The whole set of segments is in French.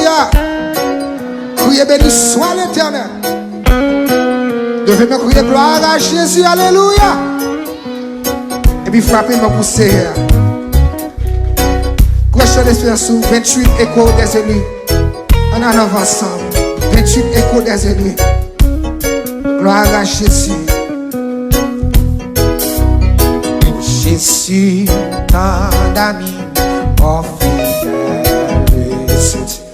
Alléluia. Criez béni soit l'Éternel. Devez me crier gloire à Jésus. Alléluia. Et puis frappez-moi pour Seigneur. Question d'espérance sous 28 échos des élus. On en avance ensemble. 28 échos des élus. Gloire à Jésus. Jésus, tant d'amis, mon fidèle soutien,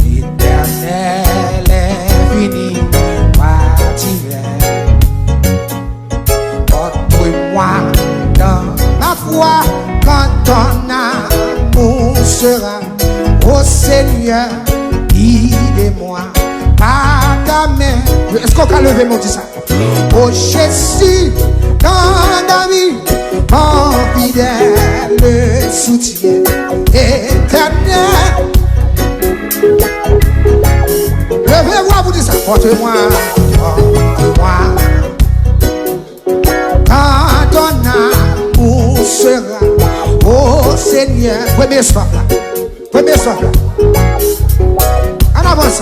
éternel, infini, moi divin. Porte-moi dans ma foi quand ton amour sera. Ô Seigneur, guide-moi par ta main. Est-ce qu'on peut lever mon dit ça? Ô Jésus, tant d'amis, mon fidèle soutien éternel. Levez-moi, vous dites ça. Porte-moi, porte-moi. Quand ton amour sera, ô Seigneur. Premier soir là. Premier soir là. En avance.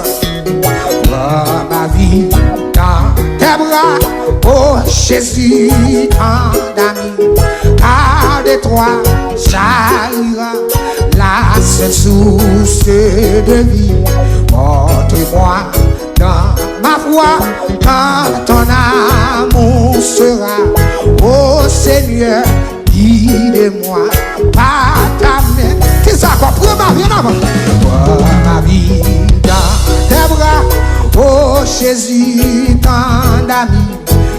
Prends ma vie dans tes bras, oh Jésus, tant d'amis. Car de toi jaillira la seule source de vie. Porte-moi dans ma foi quand ton amour sera. Oh Seigneur, guide-moi par ta main. Qu'est-ce que ça va? Prends ma vie en avant. Prends ma vie dans tes bras, oh Jésus, tant d'amis.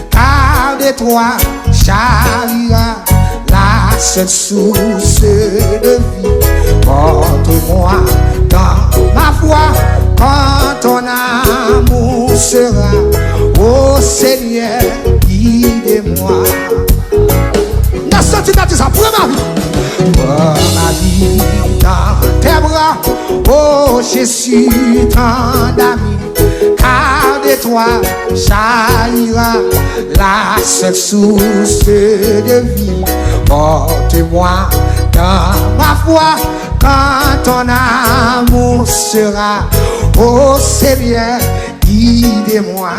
Car de toi jaillira la seule source de vie. Porte-moi dans ma foi quand ton amour sera. Oh Seigneur, guide-moi. N'a senti ça, prends ma vie. Prends ma vie dans tes bras, oh Jésus, tant d'amis. Car de toi jaillira la seule source de vie. Porte-moi dans ma foi quand ton amour sera. Oh Seigneur, guide-moi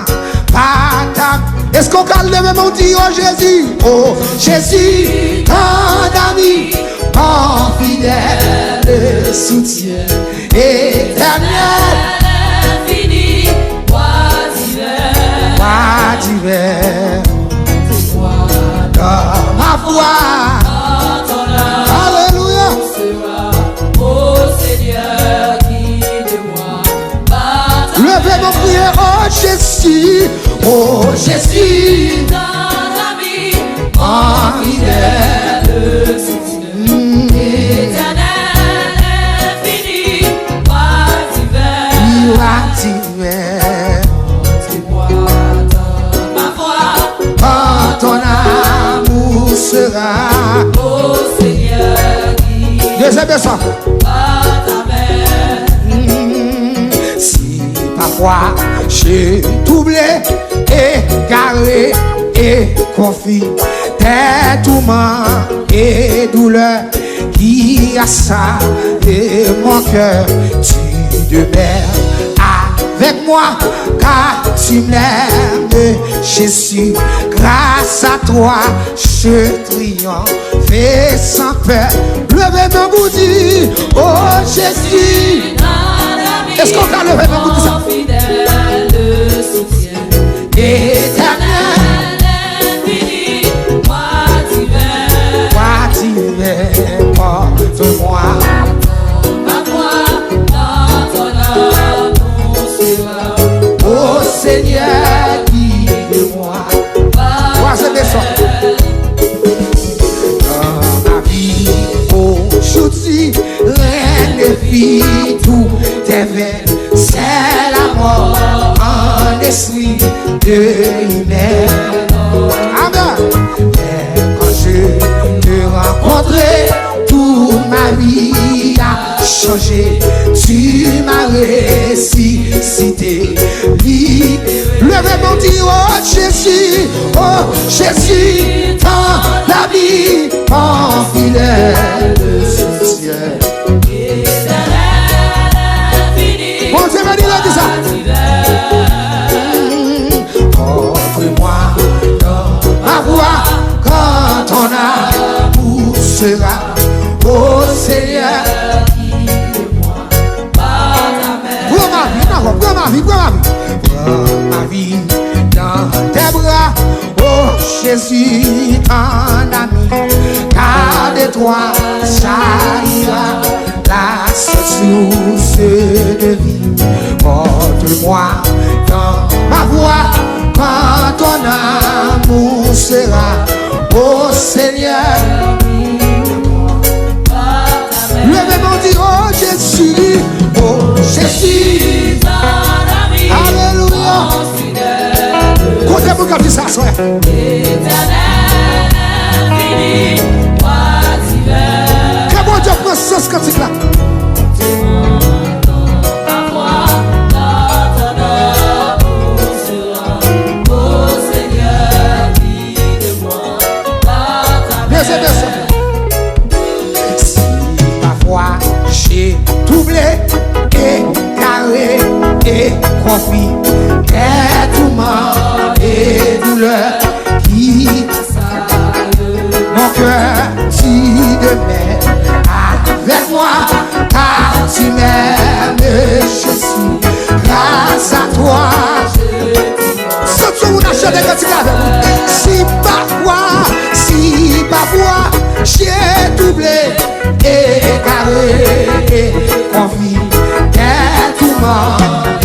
par ta. Est-ce qu'on peut lever mon Dieu, oh Jésus? Oh Jésus, tant d'amis, mon fidèle soutien éternel. Dans ma foi, alléluia. Oh Seigneur, guide-moi. Levez mon prière, oh Jésus, oh Jésus, Dans la vie, mon fidèle soutien, éternel, infini, roi divin. Quand ton amour sera, oh Seigneur, guide deuxième personne. par ta main. Si parfois j'ai doublé, égaré et confie tes tourments et douleurs qui assaillent mon cœur, tu demeures avec moi car tu m'aimes, Jésus. Grâce à toi, je triomphe et sans peur. Levez mon bouddhi, oh Jésus. Est-ce qu'on peut lever mon bouddhi ça? Fidèle soutien, Éternel, infini, roi divin. roi divin, porte-moi. Ma foi dans ton amour sera. Oh Seigneur, guide-moi. Troisième personne. Dans ma vie, aujourd'hui, rien ne vit tout tes veines. C'est la mort en esprit de l'humain. Amen. Mais quand je te rencontrais, toute ma vie a changé. Tu m'as ressuscité. Levez mon Dieu, oh Jésus, oh Jésus, dans la vie, mon fidèle soutien. Éternel, infini, dis-le, dis ça. Offre-moi dans ma voix quand ton amour sera au Seigneur. Prends ma vie, prends ma vie, prends ma vie. Prends ma vie dans tes bras, oh Jésus, ton ami. Car de toi, ça ira, la source de vie. Porte-moi dans ma voix quand ton amour sera au Seigneur. Levez-moi, dit, oh Jésus, oh Jésus. Alléluia. Côté pour quand ça soit. Que bon Dieu prend ce cantique là. Si parfois j'ai doublé, égaré et confus, des tourments et douleurs qui mon cœur tu demeures avec moi, car tu m'aimes, Jésus. Grâce à toi, si parfois j'ai doublé, égaré, confus, des tourments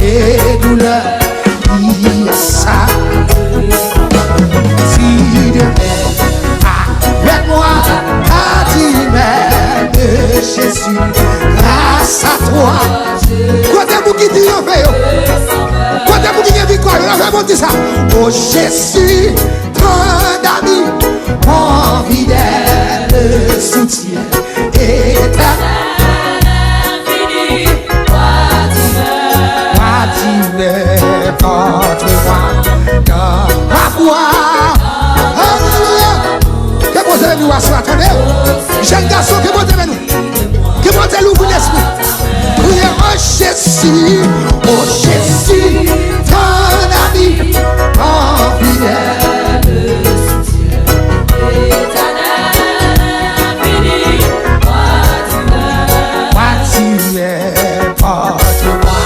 et douleurs, il y a ça. Tu demeures avec moi, car tu m'aimes, Jésus. Grâce à toi, quand est-ce que tu dis en fait? Quand est-ce que tu dis victoire? On dit ça. Oh Jésus, ton ami, mon fidèle soutien éternel. Toi tu veux contre-moi dans ma voix. Alléluia. Que bon Dieu nous assoit, attendez. Jeune garçon, que bon Dieu nous. Que bon Dieu l'ouvre l'esprit. Priez, oh Jésus, ton ami, mon fidèle soutien éternel. Toi tu es porte-moi.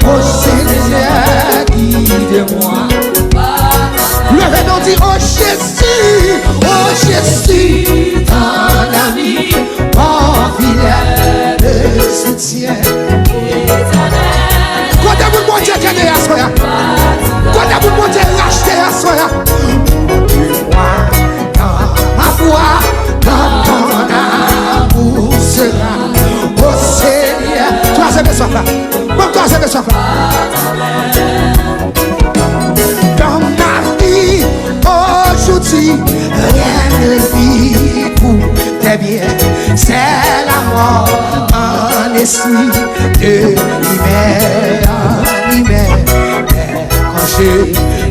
Oh Seigneur, guide-moi. Levez-nous, dit, oh Jésus, ton ami, mon fidèle soutien éternel. Quand vous montez à soya, quand vous montez à racheter à soya, moi dans ma voix, quand ton amour sera au Seigneur. Troisième soif là, bon troisième soif là. Dans ma vie, aujourd'hui, rien ne vit pour tes biens. C'est la mort en esprit de l'humain en humain. Mais quand je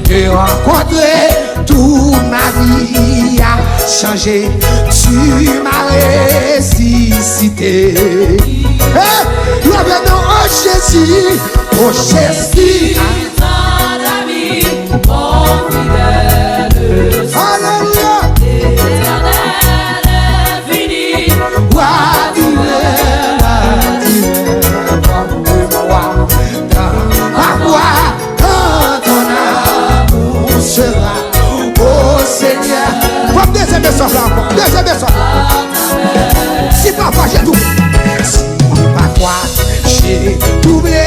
te rencontrais, toute ma vie a changé. Tu m'as ressuscité. Lève-nous, oh Jésus, oh Jésus. Alléluia. Ma voix, quand ton amour sera au Seigneur. Comme deuxième essence là encore, deuxième essence. Si parfois j'ai doublé, si parfois j'ai doublé,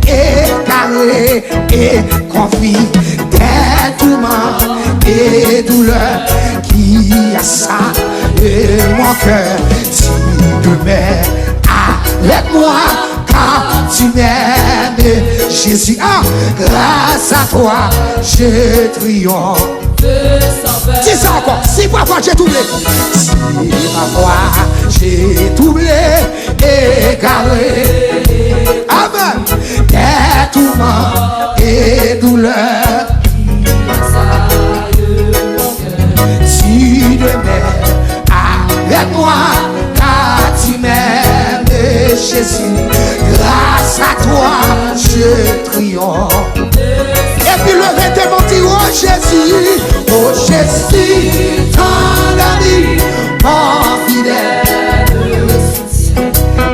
égaré et confus, des tourments et douleurs qui assaillent mon cœur. Tu demeures avec moi, car tu m'aimes, Jésus. Ah, grâce à toi, je triomphe. Dis ça encore, si parfois j'ai doublé, si parfois j'ai doublé, égaré, amen, des tourments et douleurs, tu demeures avec moi, car Jésus, grâce à toi, je triomphe. Et puis levez tes mains, dis, oh Jésus, ton ami, mon fidèle,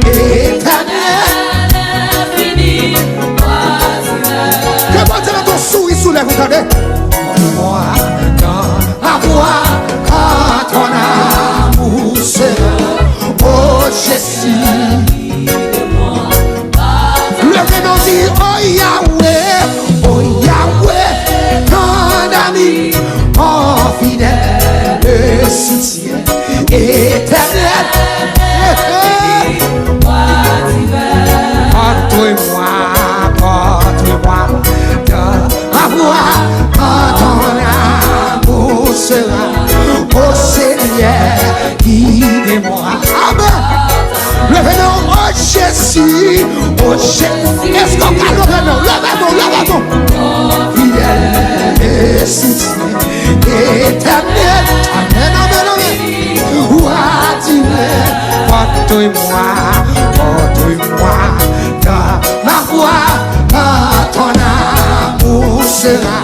éternel, infini, oisivel. que bon Dieu dans ton souris soulève, vous entendez? Moi, dans ma voix, quand ton amour sera, oh Jésus. Levez nos dit, oh Yahweh, ton ami, mon fidèle soutien, éternel, porte-moi, dans ma voix, quand ton amour sera, oh Seigneur, guide-moi. Amen. Levez-nous, oh Jésus, oh Jésus. Est-ce qu'on a levez-nous, levez-nous. Fidèle et soutien, éternel. Amen. Porte-moi dans ma voix, quand ton amour sera,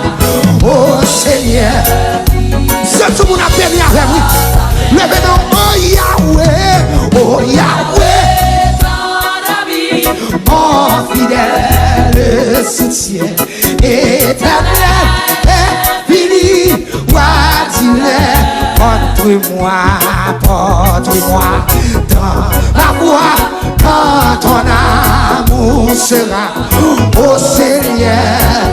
oh Seigneur. C'est tout le monde a béni avec lui. Levez-nous, oh Yahweh, mon fidèle soutien, éternel, infini, oisivel. Porte-moi dans ma voix, quand ton amour sera, oh Seigneur.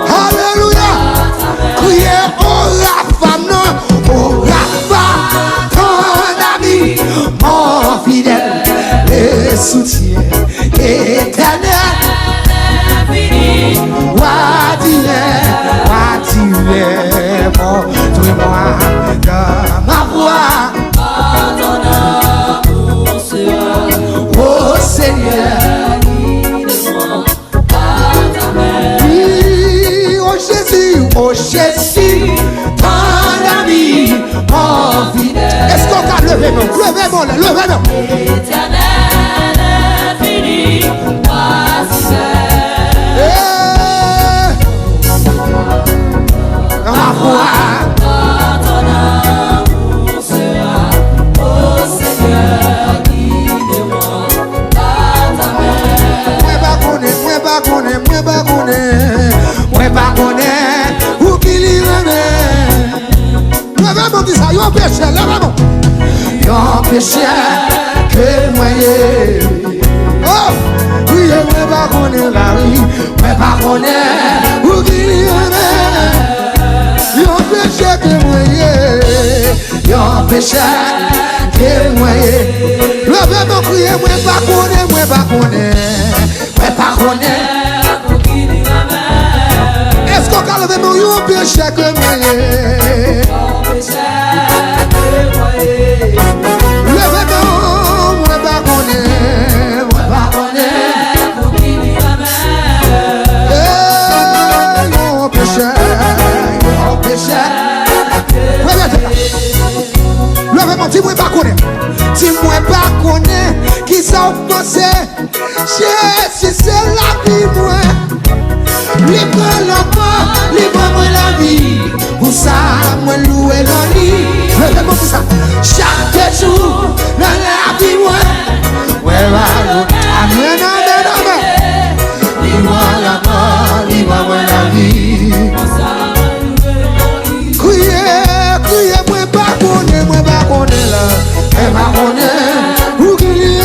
Alléluia. Criez, oh Rapha, non, oh Rapha, ton ami, mon fidèle et soutien, éternel, oisivel, porte-moi dans ma voix, Quand ton amour sera, oh Seigneur. guide-moi par ta main. Oui, oh Jésus, ton ami, mon fidèle. Est-ce qu'on a levé mon, levez-moi. Éternel, infini, oisivel. Dans ma voix, Quand ton amour sera, oh Seigneur, guide-moi par ta main. moi pas connaître, ou qui l'y remet. Levez-moi, dis ça, yon péché, levez-moi. Yon péché que moi. Oh, oui, moi pas connaître la vie, moi pas connaître, ou qui l'y remet. Yon péché que moi, yon péché que moi. Levez-moi, criez, moi pas connaître. Est-ce qu'on a levé mon yon péché que moi? Levez-moi, moi pas connaître. Yon péché. Levez-moi, dis-moi pas connaître. Dis-moi pas connaître. Qui s'en pensait? Jésus, c'est la vie, moi. Libre l'enfant, libre-moi la vie. Pour ça, moi louer dans lit. Levez-moi pour ça. Chaque jour, dans la vie, moi. Amen. Libre l'enfant, libre-moi la vie. Criez, moi pas connaître là. Moi pas connaître. Où qu'il y a,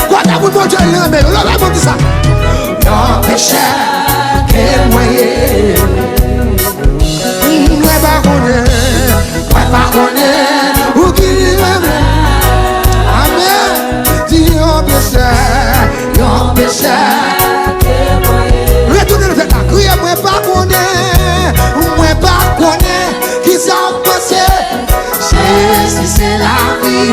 quoi t'as voulu mon Dieu l'aime? Levez-moi pour ça. Yon péché que moi. Moi pas connaître, ou qui l'aime. Amen. Dis yon péché retournez le fait là. Criez, moi pas connaître, qui s'en passe. Jésus c'est la vie,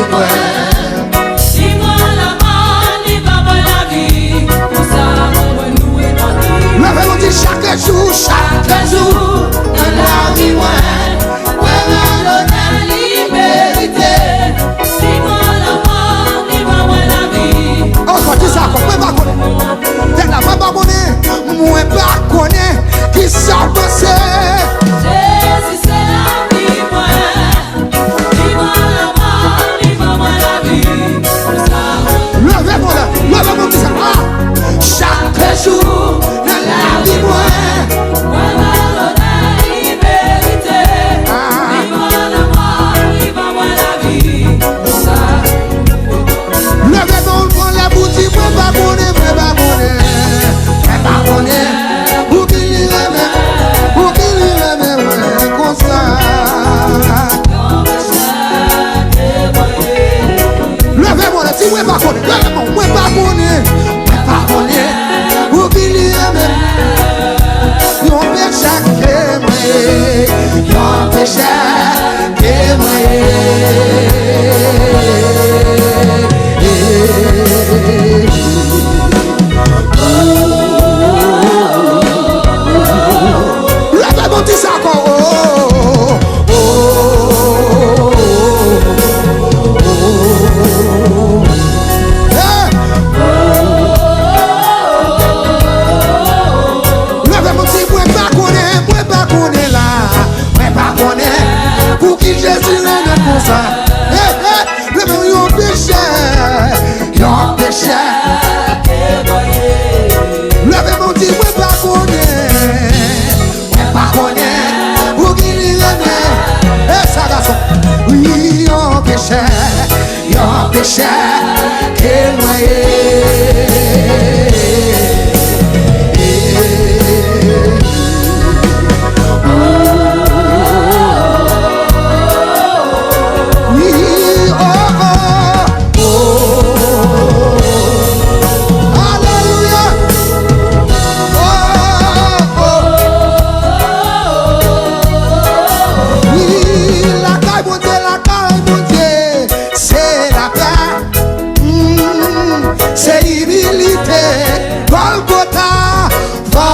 Dis-moi la mort, dis-moi la vie. Pour ça, moi louer dans lit. levez-vous, dis chaque jour, dans la vie, moi me donner liberté. Dis-moi la mort, dis-moi la moi pas connaître. Moi pas connaître. Moi pas connaître. Oubliez même. Yon péché que moi. Yon péché que moi. Levez mon petit sac. Levez mon petit moi pas connaître pour qu'il y ait ça garçon. Oui, yon péché que noyé.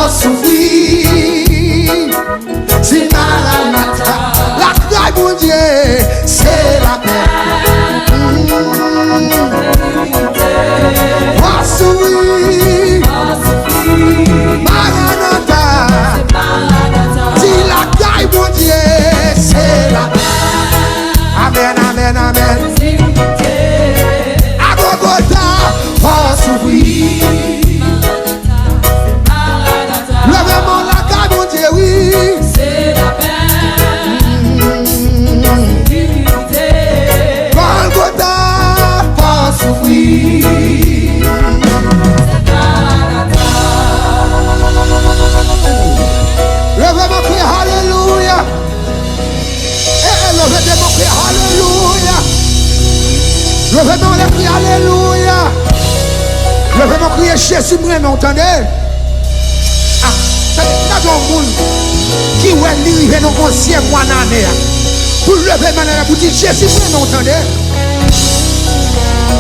Souffrir, c'est Maranatha, la grâce mon Dieu, c'est la paix. Va souffrir, Maranatha, c'est la grâce mon Dieu, c'est la paix. Amen, amen, amen. Agogota, va souffrir. Levez-moi la garde, mon Dieu, oui. C'est la paix. Golgotha, pas souffrir. Levez-moi crier Alléluia. Levez-moi crier Alléluia. Levez-moi crier Alléluia. Levez-moi crier Jésus, vous m'entendez? Pas de monde qui va arriver dans le 11e mois d'année pour lever maintenant pour dire Jésus, vous m'entendez?